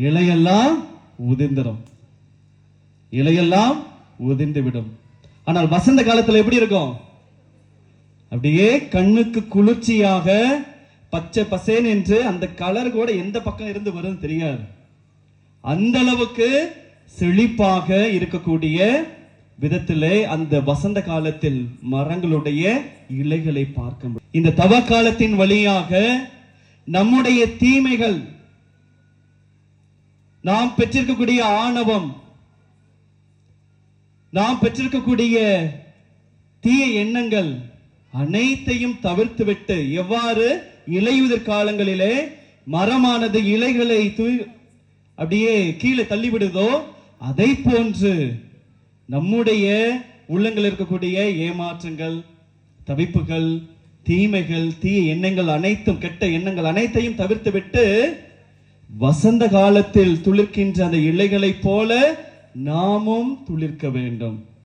இலையெல்லாம் உதிர்ந்துடும், இலையெல்லாம் உதிர்ந்து விடும். ஆனால் வசந்த காலத்துல எப்படி இருக்கும்? அப்படியே கண்ணுக்கு குளிர்ச்சியாக பச்சை பசேன் என்று அந்த கலர் கூட எந்த பக்கம் இருந்து வரும்னு தெரியாது. அந்த அளவுக்கு செழிப்பாக இருக்கக்கூடிய விதத்திலே அந்த வசந்த காலத்தில் மரங்களுடைய இலைகளை பார்க்க முடியும். இந்த தவ காலத்தின் வழியாக நம்முடைய தீமைகள், நாம் பெற்றிருக்கக்கூடிய ஆணவம், நாம் பெற்றிருக்கக்கூடிய தீய எண்ணங்கள் அனைத்தையும் தவிர்த்துவிட்டு, எவ்வாறு இலையுதிர் காலங்களிலே மரமானது இலைகளை அப்படியே கீழே தள்ளிவிடுதோ, அதை போன்று நம்முடைய உள்ளங்கள் இருக்கக்கூடிய ஏமாற்றங்கள், தவிப்புகள், தீமைகள், தீய எண்ணங்கள் அனைத்தும், கெட்ட எண்ணங்கள் அனைத்தையும் தவிர்த்து விட்டு வசந்த காலத்தில் துளிர்க்கின்ற அந்த இலைகளைப் போல நாமும் துளிர்க்க வேண்டும்.